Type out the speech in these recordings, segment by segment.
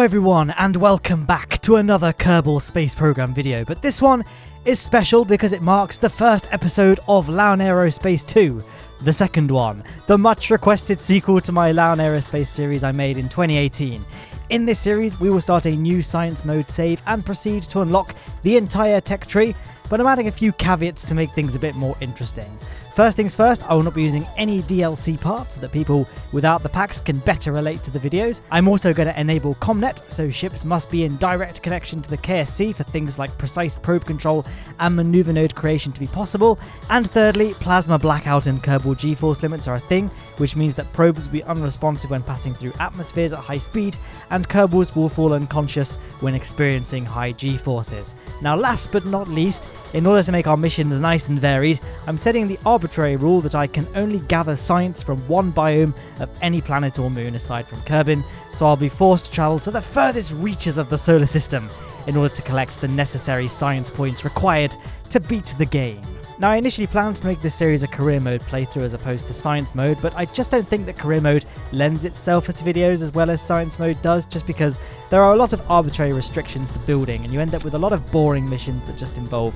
everyone, and welcome back to another Kerbal Space Program video, but this one is special because it marks the first episode of Lowne Aerospace 2, the second one, the much requested sequel to my Lowne Aerospace series I made in 2018. In this series, we will start a new science mode save and proceed to unlock the entire tech tree, but I'm adding a few caveats to make things a bit more interesting. First things first, I will not be using any DLC parts so that people without the packs can better relate to the videos. I'm also going to enable ComNet, so ships must be in direct connection to the KSP for things like precise probe control and maneuver node creation to be possible. And thirdly, plasma blackout and Kerbal G-force limits are a thing, which means that probes will be unresponsive when passing through atmospheres at high speed, and Kerbals will fall unconscious when experiencing high G-forces. Now last but not least, in order to make our missions nice and varied, I'm setting the arbitrary rule that I can only gather science from one biome of any planet or moon aside from Kerbin, so I'll be forced to travel to the furthest reaches of the solar system in order to collect the necessary science points required to beat the game. Now, I initially planned to make this series a career mode playthrough as opposed to science mode, but I just don't think that career mode lends itself to videos as well as science mode does, just because there are a lot of arbitrary restrictions to building and you end up with a lot of boring missions that just involve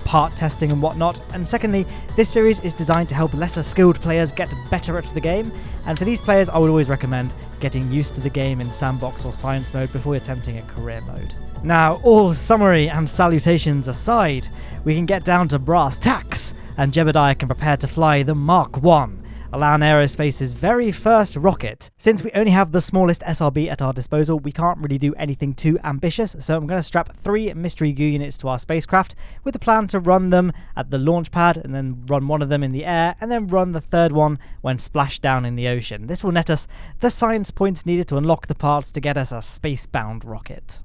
part testing and whatnot. And secondly, this series is designed to help lesser skilled players get better at the game, and for these players I would always recommend getting used to the game in sandbox or science mode before attempting a career mode. Now, all summary and salutations aside, we can get down to brass tacks, and Jebediah can prepare to fly the Mark 1, Lowne Aerospace's very first rocket. Since we only have the smallest SRB at our disposal, we can't really do anything too ambitious, so I'm going to strap 3 mystery goo units to our spacecraft with the plan to run them at the launch pad, and then run one of them in the air, and then run the third one when splashed down in the ocean. This will net us the science points needed to unlock the parts to get us a space-bound rocket.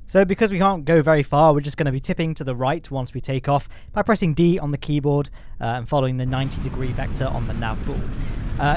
So because we can't go very far, we're just going to be tipping to the right once we take off by pressing D on the keyboard and following the 90-degree vector on the nav ball.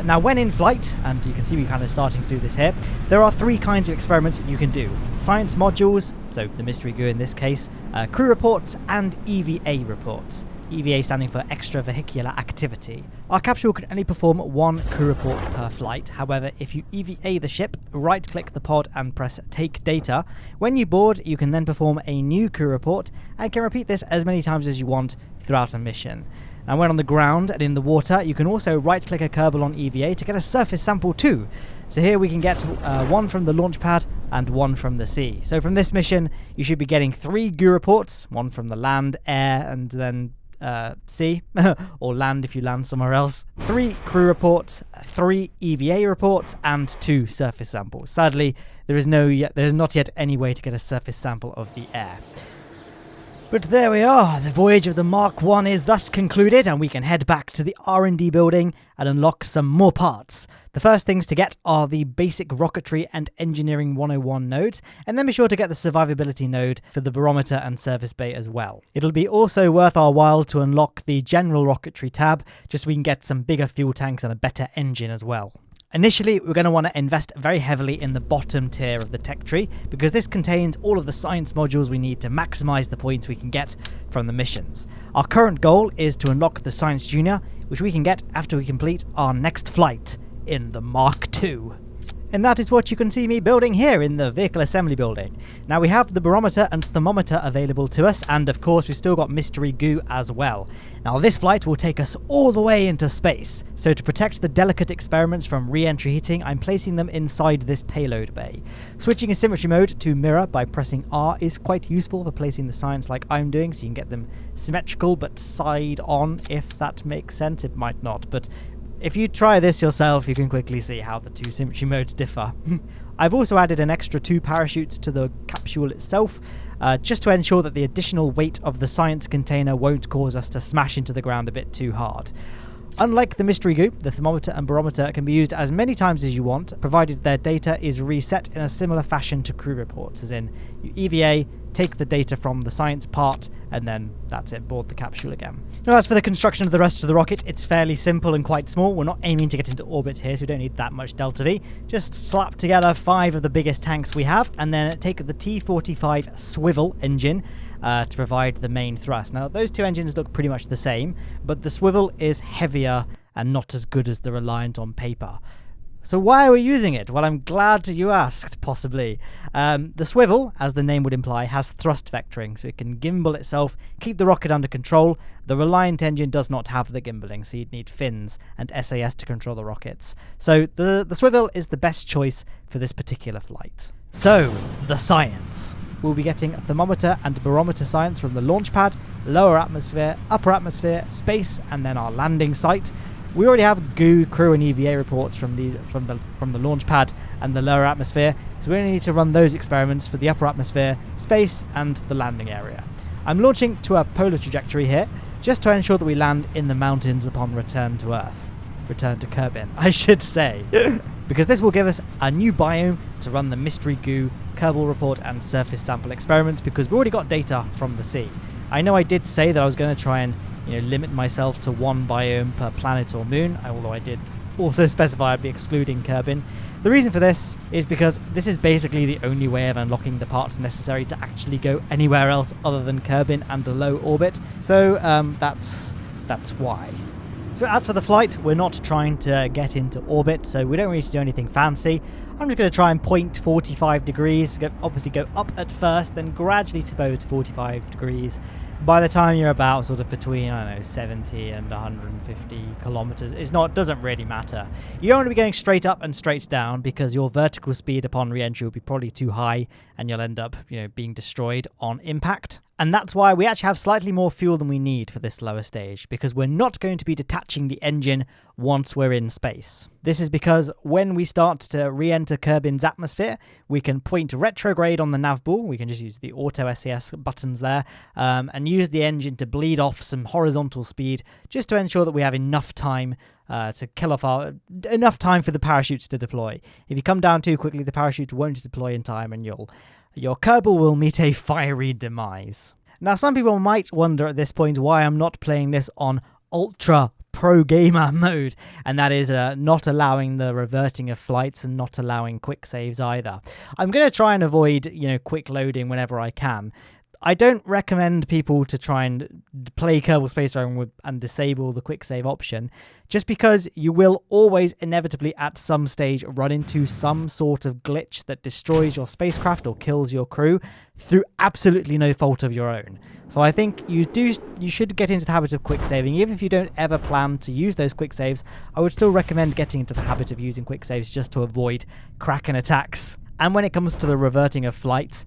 Now when in flight, and you can see we're kind of starting to do this here, there are 3 kinds of experiments you can do. Science modules, so the mystery goo in this case, crew reports, and EVA reports. EVA standing for extravehicular activity. Our capsule can only perform 1 crew report per flight. However, if you EVA the ship, right-click the pod and press Take Data, when you board, you can then perform a new crew report and can repeat this as many times as you want throughout a mission. And when on the ground and in the water, you can also right-click a Kerbal on EVA to get a surface sample too. So here we can get 1 from the launch pad and 1 from the sea. So from this mission, you should be getting 3 goo reports, 1 from the land, air, and then sea, or land if you land somewhere else, 3 crew reports, 3 EVA reports, and 2 surface samples. Sadly, there is not yet any way to get a surface sample of the air. But there we are, the voyage of the Mark 1 is thus concluded, and we can head back to the R&D building and unlock some more parts. The first things to get are the basic rocketry and engineering 101 nodes, and then be sure to get the survivability node for the barometer and service bay as well. It'll be also worth our while to unlock the general rocketry tab, just so we can get some bigger fuel tanks and a better engine as well. Initially, we're going to want to invest very heavily in the bottom tier of the tech tree, because this contains all of the science modules we need to maximize the points we can get from the missions. Our current goal is to unlock the Science Junior, which we can get after we complete our next flight in the Mark 2. And that is what you can see me building here in the vehicle assembly building. Now we have the barometer and thermometer available to us, and of course we've still got mystery goo as well. Now this flight will take us all the way into space, so to protect the delicate experiments from re-entry heating, I'm placing them inside this payload bay. Switching a symmetry mode to mirror by pressing R is quite useful for placing the science like I'm doing, so you can get them symmetrical but side on, if that makes sense. It might not, but if you try this yourself, you can quickly see how the 2 symmetry modes differ. I've also added an extra 2 parachutes to the capsule itself, just to ensure that the additional weight of the science container won't cause us to smash into the ground a bit too hard. Unlike the mystery goo, the thermometer and barometer can be used as many times as you want, provided their data is reset in a similar fashion to crew reports, as in you EVA, take the data from the science part, and then that's it, board the capsule again. Now as for the construction of the rest of the rocket, it's fairly simple and quite small. We're not aiming to get into orbit here, so we don't need that much delta V. Just slap together 5 of the biggest tanks we have, and then take the T45 swivel engine to provide the main thrust. Now those 2 engines look pretty much the same, but the swivel is heavier and not as good as the Reliant on paper. So why are we using it? Well, I'm glad you asked, possibly. The swivel, as the name would imply, has thrust vectoring, so it can gimbal itself, keep the rocket under control. The Reliant engine does not have the gimbaling, so you'd need fins and SAS to control the rockets. So the swivel is the best choice for this particular flight. So, the science. We'll be getting thermometer and barometer science from the launch pad, lower atmosphere, upper atmosphere, space, and then our landing site. We already have GOO, crew, and EVA reports from the launch pad and the lower atmosphere, so we only need to run those experiments for the upper atmosphere, space, and the landing area. I'm launching to a polar trajectory here, just to ensure that we land in the mountains upon return to Earth. Return to Kerbin, I should say. Because this will give us a new biome to run the mystery GOO, Kerbal report, and surface sample experiments, because we've already got data from the sea. I know I did say that I was going to try and limit myself to one biome per planet or moon, although I did also specify I'd be excluding Kerbin. The reason for this is because this is basically the only way of unlocking the parts necessary to actually go anywhere else other than Kerbin and a low orbit, so that's why. So as for the flight, we're not trying to get into orbit, so we don't really need to do anything fancy. I'm just going to try and point 45 degrees, obviously go up at first, then gradually tip over to 45 degrees. By the time you're about sort of between, 70 and 150 kilometers, doesn't really matter. You don't want to be going straight up and straight down, because your vertical speed upon re-entry will be probably too high, and you'll end up, being destroyed on impact. And that's why we actually have slightly more fuel than we need for this lower stage, because we're not going to be detaching the engine once we're in space. This is because when we start to re-enter Kerbin's atmosphere, we can point retrograde on the nav ball. We can just use the auto SAS buttons there, and use the engine to bleed off some horizontal speed, just to ensure that we have enough time to kill off enough time for the parachutes to deploy. If you come down too quickly, the parachutes won't deploy in time, and your Kerbal will meet a fiery demise. Now, some people might wonder at this point why I'm not playing this on Ultra Pro Gamer mode, and that is not allowing the reverting of flights and not allowing quick saves either. I'm going to try and avoid, quick loading whenever I can. I don't recommend people to try and play Kerbal Space Program and disable the quick save option, just because you will always inevitably at some stage run into some sort of glitch that destroys your spacecraft or kills your crew through absolutely no fault of your own. So I think you should get into the habit of quick saving. Even if you don't ever plan to use those quick saves, I would still recommend getting into the habit of using quick saves just to avoid Kraken attacks. And when it comes to the reverting of flights,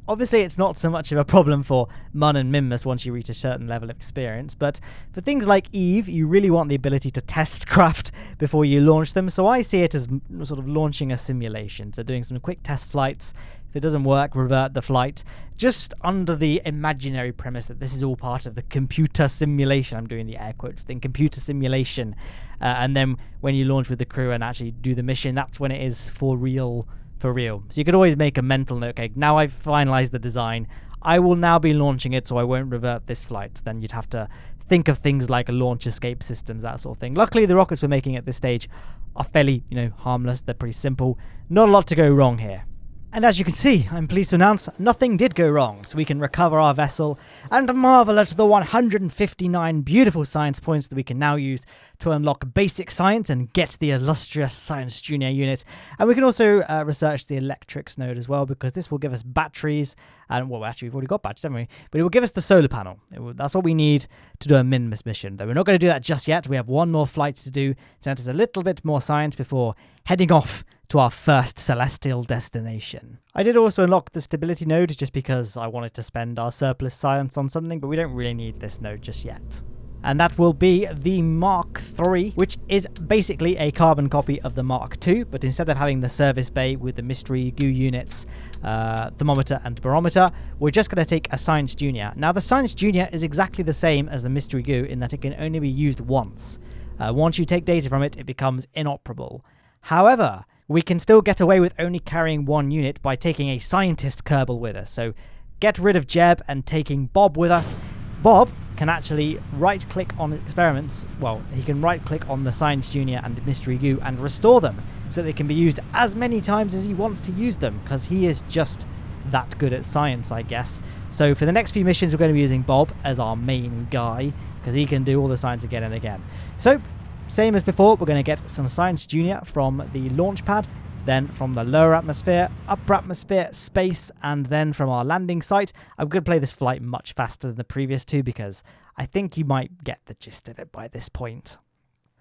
obviously, it's not so much of a problem for MUN and MINMUS once you reach a certain level of experience, but for things like Eve, you really want the ability to test craft before you launch them, so I see it as sort of launching a simulation, so doing some quick test flights. If it doesn't work, revert the flight, just under the imaginary premise that this is all part of the computer simulation. I'm doing the air quotes thing, computer simulation, and then when you launch with the crew and actually do the mission, that's when it is for real. So you could always make a mental note, okay, now I've finalized the design, I will now be launching it, so I won't revert this flight. Then you'd have to think of things like launch escape systems, that sort of thing. Luckily, the rockets we're making at this stage are fairly, harmless. They're pretty simple. Not a lot to go wrong here. And as you can see, I'm pleased to announce nothing did go wrong, so we can recover our vessel and marvel at the 159 beautiful science points that we can now use to unlock basic science and get the illustrious Science Junior unit. And we can also research the electrics node as well, because this will give us batteries, and well, actually we've already got batteries, haven't we? But it will give us the solar panel. That's what we need to do a MINMUS mission, though we're not going to do that just yet. We have one more flight to do, so that is a little bit more science before heading off to our first celestial destination. I did also unlock the stability node just because I wanted to spend our surplus science on something, but we don't really need this node just yet. And that will be the Mark III, which is basically a carbon copy of the Mark II, but instead of having the service bay with the mystery GOO units, thermometer and barometer, we're just going to take a Science Junior. Now, the Science Junior is exactly the same as the mystery GOO in that it can only be used once. Once you take data from it, it becomes inoperable. However, we can still get away with only carrying one unit by taking a scientist Kerbal with us. So get rid of Jeb and taking Bob with us. Bob can actually right-click on experiments. Well, he can right-click on the Science Junior and Mystery GOO and restore them so they can be used as many times as he wants to use them, because he is just that good at science, I guess. So for the next few missions, we're going to be using Bob as our main guy, because he can do all the science again and again. So Same as before, we're going to get some Science Junior from the launch pad, then from the lower atmosphere, upper atmosphere, space, and then from our landing site. I'm going to play this flight much faster than the previous two because I think you might get the gist of it by this point.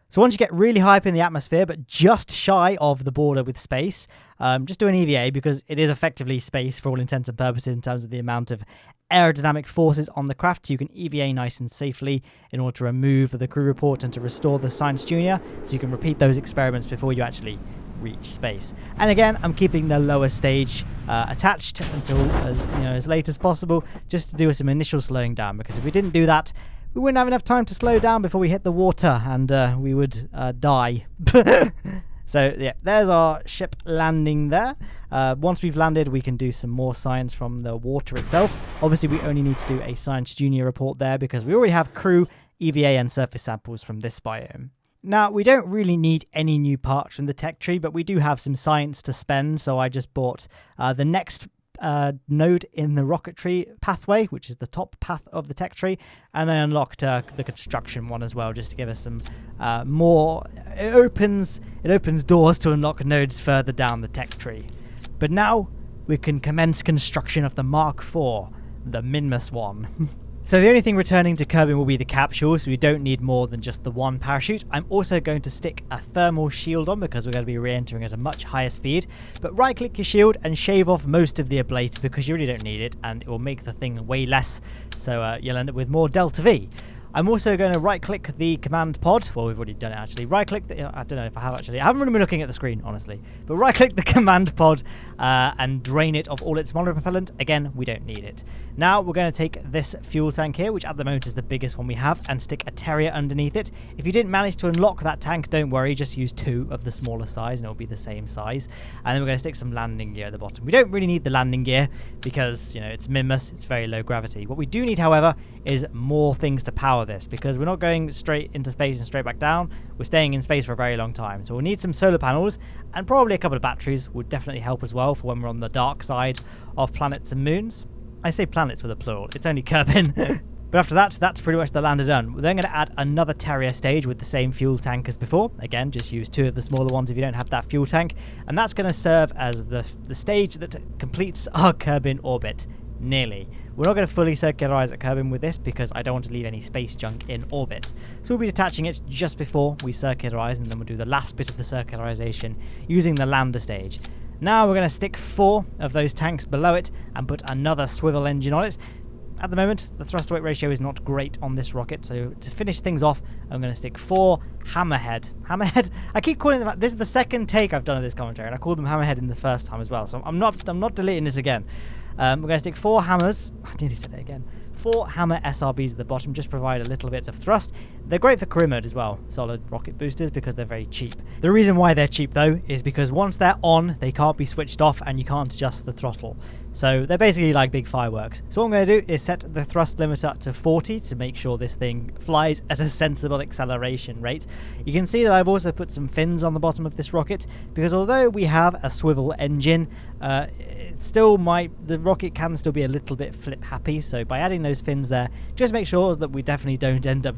So once you get really high up in the atmosphere, but just shy of the border with space, just do an EVA because it is effectively space for all intents and purposes in terms of the amount of aerodynamic forces on the craft. So you can EVA nice and safely in order to remove the crew report and to restore the Science Junior, so you can repeat those experiments before you actually reach space. And again, I'm keeping the lower stage attached until as late as possible, just to do some initial slowing down, because if we didn't do that, we wouldn't have enough time to slow down before we hit the water, and we would die. So yeah, there's our ship landing there. Once we've landed, we can do some more science from the water itself. Obviously, we only need to do a Science Junior report there because we already have crew, EVA, and surface samples from this biome. Now, we don't really need any new parts from the tech tree, but we do have some science to spend, so I just bought the next node in the rocket tree pathway, which is the top path of the tech tree, and I unlocked the construction one as well, just to give us some more. It opens doors to unlock nodes further down the tech tree. But now we can commence construction of the Mark IV, the MINMUS one. So the only thing returning to Kerbin will be the capsule, so we don't need more than just the one parachute. I'm also going to stick a thermal shield on because we're going to be re-entering at a much higher speed. But right click your shield and shave off most of the ablate because you really don't need it, and it will make the thing way less, so you'll end up with more Delta V. I'm also going to right click the command pod. Well, we've already done it actually. Right click I don't know if I have actually. I haven't really been looking at the screen, honestly. But right click the command pod and drain it of all its monopropellant. Again, we don't need it. Now we're going to take this fuel tank here, which at the moment is the biggest one we have, and stick a Terrier underneath it. If you didn't manage to unlock that tank, don't worry. Just use 2 of the smaller size and it'll be the same size. And then we're going to stick some landing gear at the bottom. We don't really need the landing gear because, it's MINMUS. It's very low gravity. What we do need, however, is more things to power this, because we're not going straight into space and straight back down. We're staying in space for a very long time, so we'll need some solar panels, and probably a couple of batteries would definitely help as well for when we're on the dark side of planets and moons. I say planets with a plural, it's only Kerbin. But after that, that's pretty much the lander done. We're then going to add another Terrier stage with the same fuel tank as before. Again, just use 2 of the smaller ones if you don't have that fuel tank, and that's going to serve as the stage that completes our Kerbin orbit. Nearly. We're not going to fully circularize at Kerbin with this because I don't want to leave any space junk in orbit. So we'll be detaching it just before we circularize, and then we'll do the last bit of the circularization using the lander stage. Now we're going to stick 4 of those tanks below it and put another swivel engine on it. At the moment, the thrust-to-weight ratio is not great on this rocket, so to finish things off, I'm going to stick 4 Hammerhead. Hammerhead? I keep calling them... This is the second take I've done of this commentary, and I called them Hammerhead in the first time as well, so I'm not deleting this again. We're going to stick 4 hammers. I nearly said it again. 4 hammer SRBs at the bottom, just provide a little bit of thrust. They're great for career mode as well, solid rocket boosters, because they're very cheap. The reason why they're cheap though is because once they're on, they can't be switched off and you can't adjust the throttle. So they're basically like big fireworks. So what I'm going to do is set the thrust limiter to 40 to make sure this thing flies at a sensible acceleration rate. You can see that I've also put some fins on the bottom of this rocket, because although we have a swivel engine, the rocket can still be a little bit flip happy, so by adding those fins there, just make sure that we definitely don't end up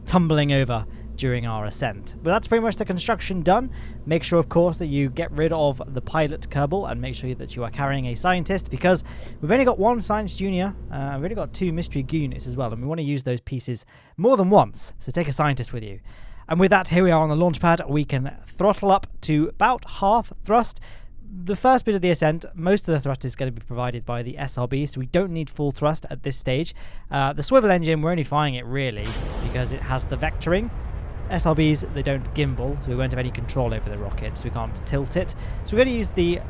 tumbling over during our ascent. But that's pretty much the construction done. Make sure, of course, that you get rid of the pilot Kerbal and make sure that you are carrying a scientist, because we've only got 1 Science Junior, we've only got 2 mystery goo units as well, and we want to use those pieces more than once, so take a scientist with you. And with that, here we are on the launch pad. We can throttle up to about half thrust. The first bit of the ascent, most of the thrust is going to be provided by the SRB, so we don't need full thrust at this stage. The swivel engine, we're only flying it really because it has the vectoring. SRBs, they don't gimbal, so we won't have any control over the rocket, so we can't tilt it. So we're going to use the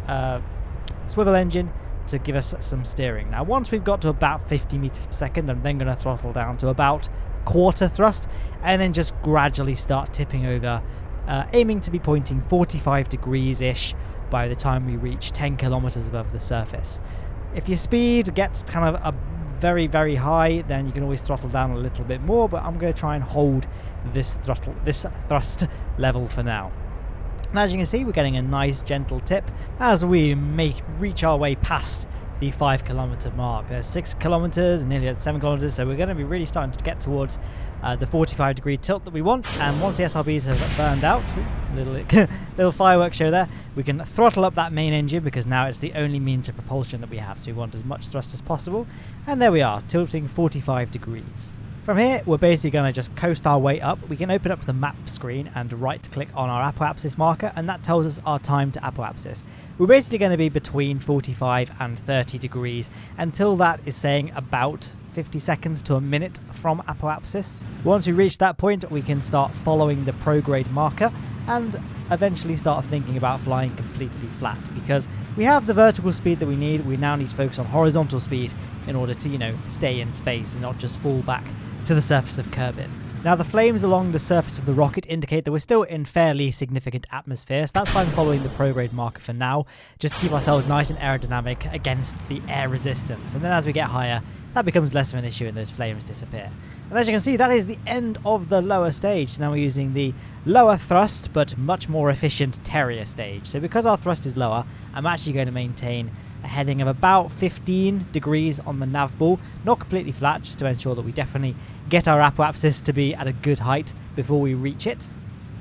swivel engine to give us some steering. Now, once we've got to about 50 meters per second, I'm then going to throttle down to about quarter thrust, and then just gradually start tipping over, aiming to be pointing 45 degrees-ish by the time we reach 10 kilometers above the surface. If your speed gets kind of very, very high, then you can always throttle down a little bit more, but I'm going to try and hold this thrust level for now. And as you can see, we're getting a nice gentle tip as we reach our way past the 5 kilometer mark. There's 6 kilometers, nearly at 7 kilometers, so we're going to be really starting to get towards the 45 degree tilt that we want. And once the SRBs have burned out, little fireworks show there, we can throttle up that main engine because now it's the only means of propulsion that we have. So we want as much thrust as possible. And there we are, tilting 45 degrees. From here, we're basically going to just coast our way up. We can open up the map screen and right-click on our apoapsis marker, and that tells us our time to apoapsis. We're basically going to be between 45 and 30 degrees until that is saying about 50 seconds to a minute from apoapsis. Once we reach that point, we can start following the prograde marker and eventually start thinking about flying completely flat, because we have the vertical speed that we need. We now need to focus on horizontal speed in order to, stay in space and not just fall back to the surface of Kerbin. Now, the flames along the surface of the rocket indicate that we're still in fairly significant atmosphere, so that's why I'm following the prograde marker for now, just to keep ourselves nice and aerodynamic against the air resistance. And then as we get higher, that becomes less of an issue and those flames disappear. And as you can see, that is the end of the lower stage. So now we're using the lower thrust, but much more efficient Terrier stage. So because our thrust is lower, I'm actually going to maintain a heading of about 15 degrees on the nav ball, not completely flat, just to ensure that we definitely get our apoapsis to be at a good height before we reach it.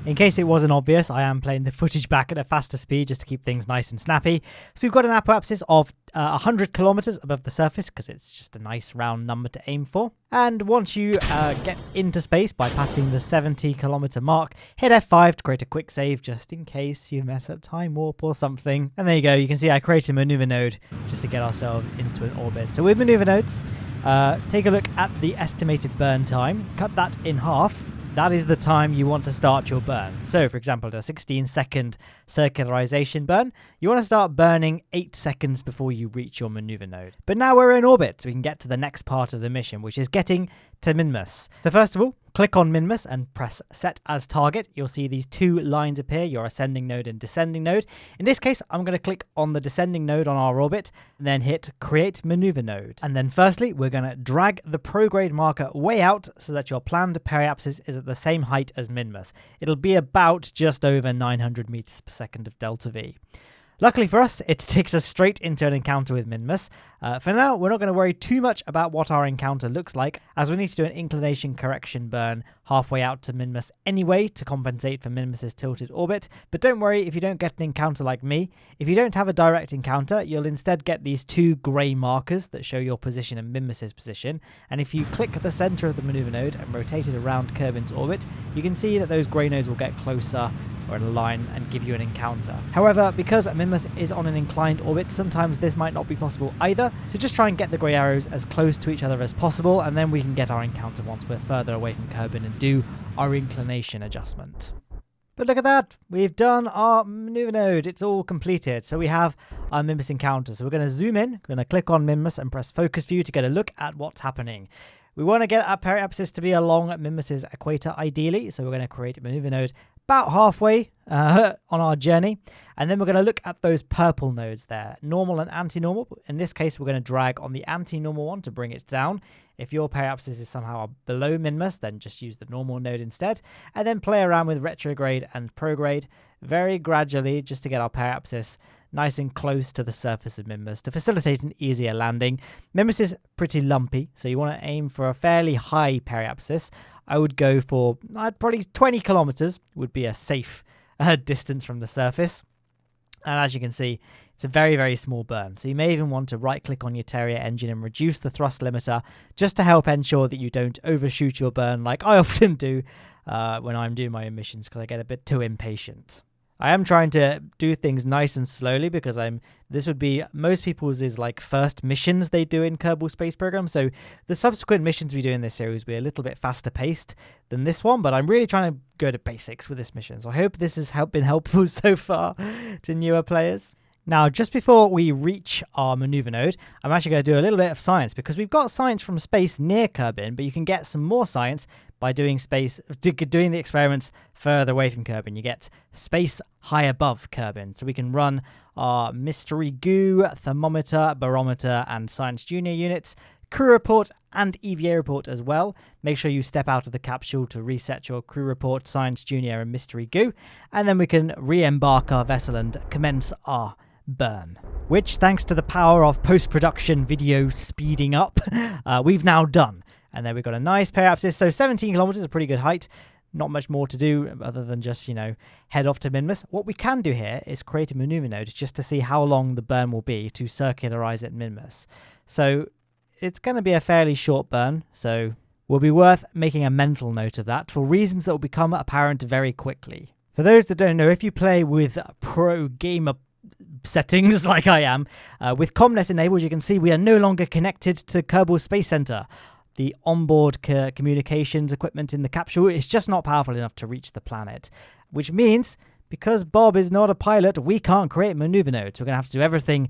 In case it wasn't obvious, I am playing the footage back at a faster speed just to keep things nice and snappy. So we've got an apoapsis of 100 kilometers above the surface, because it's just a nice round number to aim for. And once you get into space by passing the 70 kilometer mark, hit F5 to create a quick save just in case you mess up time warp or something. And there you go, you can see I created a maneuver node just to get ourselves into an orbit. So with maneuver nodes, take a look at the estimated burn time, cut that in half. That is the time you want to start your burn. So, for example, the 16-second circularization burn, you want to start burning 8 seconds before you reach your maneuver node. But now we're in orbit, so we can get to the next part of the mission, which is getting to MINMUS. So first of all, click on MINMUS and press Set as Target. You'll see these two lines appear, your ascending node and descending node. In this case, I'm going to click on the descending node on our orbit, and then hit Create Maneuver Node. And then firstly, we're going to drag the prograde marker way out so that your planned periapsis is at the same height as MINMUS. It'll be about just over 900 meters per second of delta V. Luckily for us, it takes us straight into an encounter with MINMUS. For now, we're not going to worry too much about what our encounter looks like, as we need to do an inclination correction burn halfway out to MINMUS anyway to compensate for MINMUS's tilted orbit. But don't worry if you don't get an encounter like me. If you don't have a direct encounter, you'll instead get these two grey markers that show your position and MINMUS's position. And if you click the centre of the maneuver node and rotate it around Kerbin's orbit, you can see that those grey nodes will get closer or in a line and give you an encounter. However, because MINMUS is on an inclined orbit, sometimes this might not be possible either, so just try and get the grey arrows as close to each other as possible, and then we can get our encounter once we're further away from Kerbin and do our inclination adjustment. But look at that, we've done our maneuver node, it's all completed. So we have our MINMUS encounter. So we're going to zoom in, we're going to click on MINMUS and press focus view to get a look at what's happening. We want to get our periapsis to be along MINMUS's equator ideally, so we're going to create a maneuver node about halfway on our journey, and then we're going to look at those purple nodes there, normal and anti-normal. In this case, we're going to drag on the anti-normal one to bring it down. If your periapsis is somehow below MINMUS, then just use the normal node instead, and then play around with retrograde and prograde very gradually just to get our periapsis nice and close to the surface of MINMUS to facilitate an easier landing. MINMUS is pretty lumpy, so you want to aim for a fairly high periapsis. I would go for probably 20 kilometers would be a safe distance from the surface. And as you can see, it's a very, very small burn. So you may even want to right-click on your Terrier engine and reduce the thrust limiter just to help ensure that you don't overshoot your burn like I often do when I'm doing my missions, because I get a bit too impatient. I am trying to do things nice and slowly because this would be most people's first missions they do in Kerbal Space Program. So the subsequent missions we do in this series will be a little bit faster paced than this one, but I'm really trying to go to basics with this mission. So I hope this has been helpful so far to newer players. Now, just before we reach our maneuver node, I'm actually going to do a little bit of science, because we've got science from space near Kerbin, but you can get some more science by doing the experiments further away from Kerbin. You get space high above Kerbin. So we can run our mystery goo, thermometer, barometer, and science junior units, crew report and EVA report as well. Make sure you step out of the capsule to reset your crew report, science junior, and mystery goo, and then we can re-embark our vessel and commence our burn. which, thanks to the power of post-production video speeding up, we've now done. And then we've got a nice periapsis, so 17 kilometers is a pretty good height. Not much more to do other than just, head off to MINMUS. What we can do here is create a maneuver node just to see how long the burn will be to circularize at MINMUS. So it's going to be a fairly short burn, so will be worth making a mental note of that for reasons that will become apparent very quickly. For those that don't know, if you play with pro gamer settings like I am, with ComNet enabled, you can see we are no longer connected to Kerbal Space Center. The onboard communications equipment in the capsule is just not powerful enough to reach the planet, which means because Bob is not a pilot, we can't create maneuver nodes. We're going to have to do everything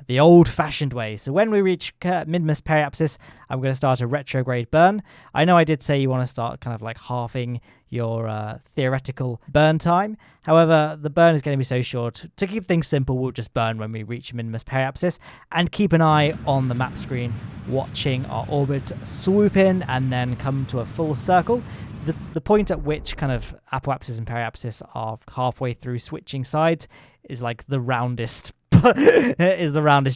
the old-fashioned way. So when we reach MINMUS periapsis, I'm going to start a retrograde burn. I know I did say you want to start kind of like halving your theoretical burn time. However, the burn is going to be so short. To keep things simple, we'll just burn when we reach MINMUS periapsis and keep an eye on the map screen, watching our orbit swoop in and then come to a full circle. The point at which kind of apoapsis and periapsis are halfway through switching sides is like the roundest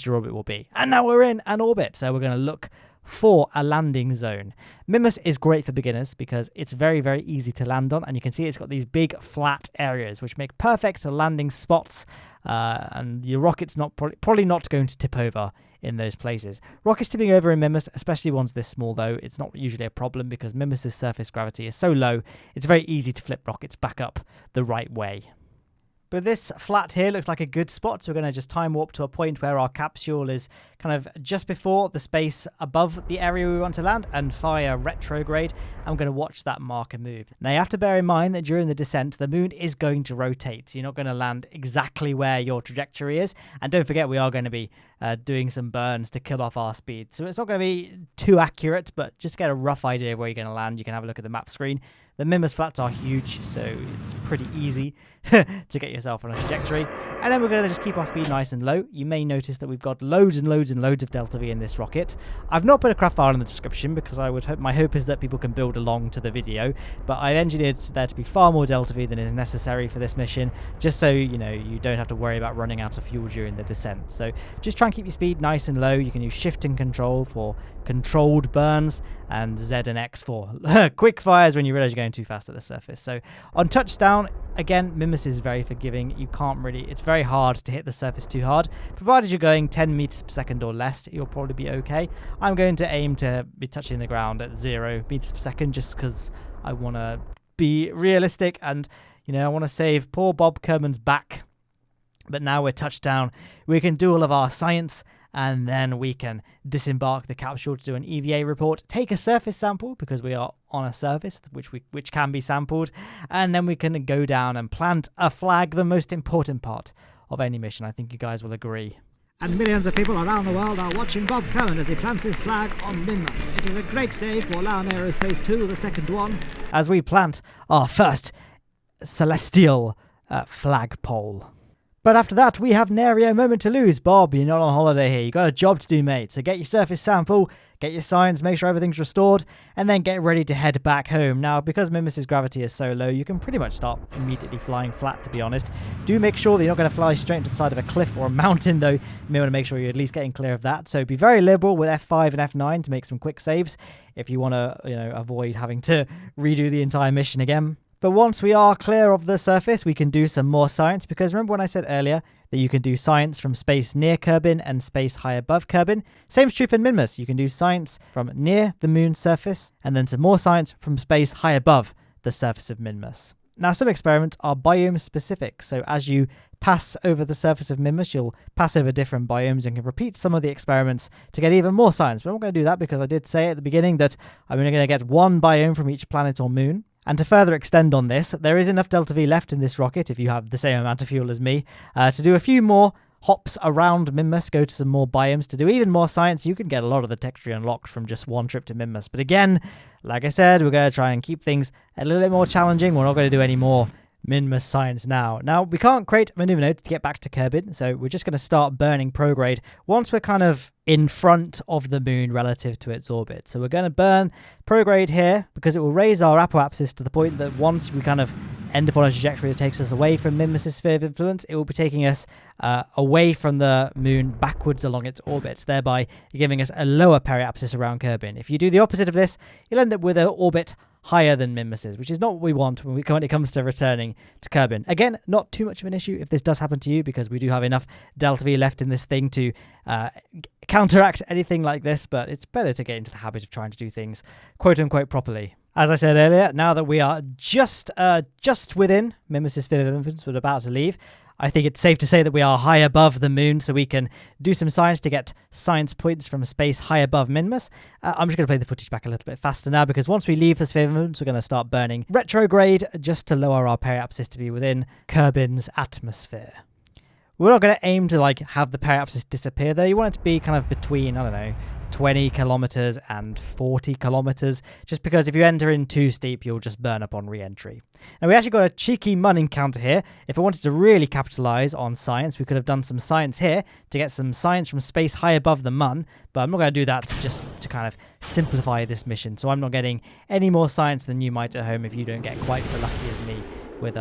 your orbit will be. And now we're in an orbit, so we're going to look for a landing zone. MINMUS is great for beginners because it's very, very easy to land on, and you can see it's got these big flat areas which make perfect landing spots, and your rocket's probably not going to tip over in those places. Rockets tipping over in MINMUS, especially ones this small though, it's not usually a problem because MINMUS's surface gravity is so low, it's very easy to flip rockets back up the right way. But this flat here looks like a good spot, so we're going to just time warp to a point where our capsule is kind of just before the space above the area we want to land and fire retrograde. I'm going to watch that marker move. Now you have to bear in mind that during the descent, the moon is going to rotate. So you're not going to land exactly where your trajectory is. And don't forget, we are going to be doing some burns to kill off our speed. So it's not going to be too accurate, but just get a rough idea of where you're going to land. You can have a look at the map screen. The MINMUS flats are huge, so it's pretty easy to get yourself on a trajectory. And then we're going to just keep our speed nice and low. You may notice that we've got loads and loads and loads of delta V in this rocket. I've not put a craft file in the description because my hope is that people can build along to the video, but I've engineered there to be far more delta V than is necessary for this mission, just so you don't have to worry about running out of fuel during the descent. So just try and keep your speed nice and low. You can use shift and control for controlled burns, and Z and X for quick fires when you realize you're going too fast at the surface. So on touchdown, again, MINMUS is very forgiving. It's very hard to hit the surface too hard. Provided you're going 10 meters per second or less, you'll probably be okay. I'm going to aim to be touching the ground at 0 meters per second just because I want to be realistic and, I want to save poor Bob Kerman's back. But now we're touchdown. We can do all of our science, and then we can disembark the capsule to do an EVA report, take a surface sample because we are on a surface which can be sampled, and then we can go down and plant a flag, the most important part of any mission. I think you guys will agree. And millions of people around the world are watching Bob Carmen as he plants his flag on MINMUS. It is a great day for Lowne Aerospace 2, the second one, as we plant our first celestial flagpole. But after that, we have nary a moment to lose. Bob, you're not on holiday here. You've got a job to do, mate. So get your surface sample, get your science, make sure everything's restored, and then get ready to head back home. Now, because MINMUS's gravity is so low, you can pretty much start immediately flying flat, to be honest. Do make sure that you're not going to fly straight into the side of a cliff or a mountain, though. You may want to make sure you're at least getting clear of that. So be very liberal with F5 and F9 to make some quick saves if you want to, avoid having to redo the entire mission again. But once we are clear of the surface, we can do some more science, because remember when I said earlier that you can do science from space near Kerbin and space high above Kerbin? Same's true for MINMUS. You can do science from near the moon's surface, and then some more science from space high above the surface of MINMUS. Now, some experiments are biome specific, so as you pass over the surface of MINMUS, you'll pass over different biomes and can repeat some of the experiments to get even more science. But I'm not going to do that because I did say at the beginning that I'm only going to get one biome from each planet or moon. And to further extend on this, there is enough delta V left in this rocket, if you have the same amount of fuel as me, to do a few more hops around MINMUS, go to some more biomes to do even more science. You can get a lot of the tech tree unlocked from just one trip to MINMUS. But again, like I said, we're going to try and keep things a little bit more challenging. We're not going to do any more MINMUS science now. Now, we can't create a maneuver node to get back to Kerbin, so we're just going to start burning prograde once we're kind of in front of the moon relative to its orbit. So we're going to burn prograde here because it will raise our apoapsis to the point that once we kind of end up on a trajectory that takes us away from MINMUS's sphere of influence, it will be taking us away from the moon backwards along its orbit, thereby giving us a lower periapsis around Kerbin. If you do the opposite of this, you'll end up with an orbit higher than MINMUS's, which is not what we want when it comes to returning to Kerbin. Again, not too much of an issue if this does happen to you, because we do have enough delta V left in this thing to counteract anything like this, but it's better to get into the habit of trying to do things quote-unquote properly. As I said earlier, now that we are just within MINMUS's sphere of influence, we're about to leave, I think it's safe to say that we are high above the moon, so we can do some science to get science points from space high above MINMUS. I'm just going to play the footage back a little bit faster now, because once we leave the sphere of influence, we're going to start burning retrograde just to lower our periapsis to be within Kerbin's atmosphere. We're not going to aim to have the periapsis disappear though. You want it to be kind of between, I don't know, 20 kilometers and 40 kilometers, just because if you enter in too steep, you'll just burn up on re-entry. Now, we actually got a cheeky mun encounter here. If I wanted to really capitalize on science, we could have done some science here to get some science from space high above the mun, but I'm not going to do that just to kind of simplify this mission. So I'm not getting any more science than you might at home if you don't get quite so lucky as me with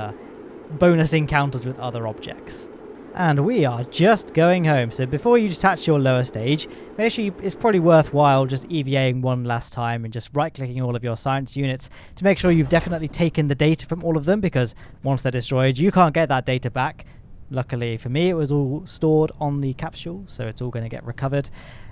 bonus encounters with other objects. And we are just going home, so before you detach your lower stage, make sure it's probably worthwhile just EVAing one last time and just right-clicking all of your science units to make sure you've definitely taken the data from all of them, because once they're destroyed, you can't get that data back. Luckily for me, it was all stored on the capsule, so it's all going to get recovered.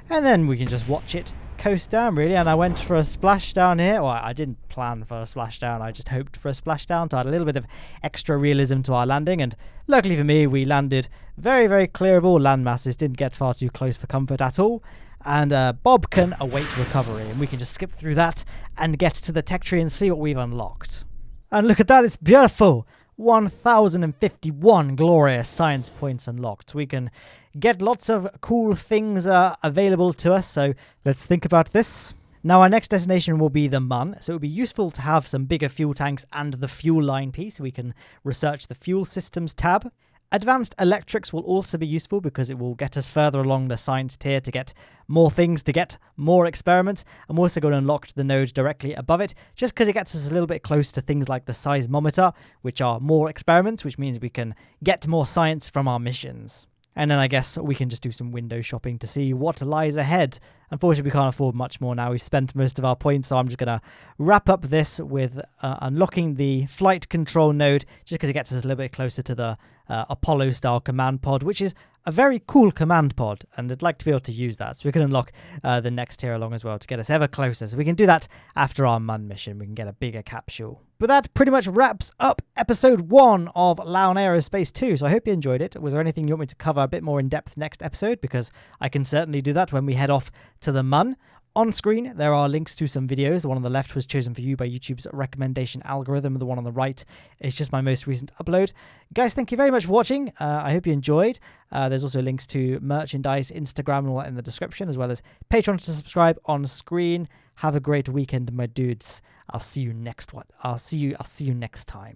And then we can just watch it coast down, really. And I went for a splashdown here. Well, I didn't plan for a splashdown. I just hoped for a splashdown to add a little bit of extra realism to our landing. And luckily for me, we landed very, very clear of all land masses. Didn't get far too close for comfort at all. And Bob can await recovery. And we can just skip through that and get to the tech tree and see what we've unlocked. And look at that. It's beautiful. 1051 glorious science points unlocked. We can get lots of cool things available to us, so let's think about this. Now, our next destination will be the mun, so it would be useful to have some bigger fuel tanks and the fuel line piece, so we can research the fuel systems tab. Advanced electrics will also be useful because it will get us further along the science tier to get more things, to get more experiments. I'm also going to unlock the node directly above it, just because it gets us a little bit close to things like the seismometer, which are more experiments, which means we can get more science from our missions. And then I guess we can just do some window shopping to see what lies ahead. Unfortunately, we can't afford much more now. We've spent most of our points, so I'm just going to wrap up this with unlocking the flight control node, just because it gets us a little bit closer to the Apollo-style command pod, which is a very cool command pod, and I'd like to be able to use that. So we can unlock the next tier along as well to get us ever closer. So we can do that after our mun mission. We can get a bigger capsule. But that pretty much wraps up episode 1 of Lowne Aerospace 2. So I hope you enjoyed it. Was there anything you want me to cover a bit more in depth next episode? Because I can certainly do that when we head off to the mun. On screen, there are links to some videos. The one on the left was chosen for you by YouTube's recommendation algorithm. The one on the right is just my most recent upload. Guys, thank you very much for watching. I hope you enjoyed. There's also links to merchandise, Instagram, and all that in the description, as well as Patreon to subscribe on screen. Have a great weekend, my dudes. I'll see you next one. I'll see you next time.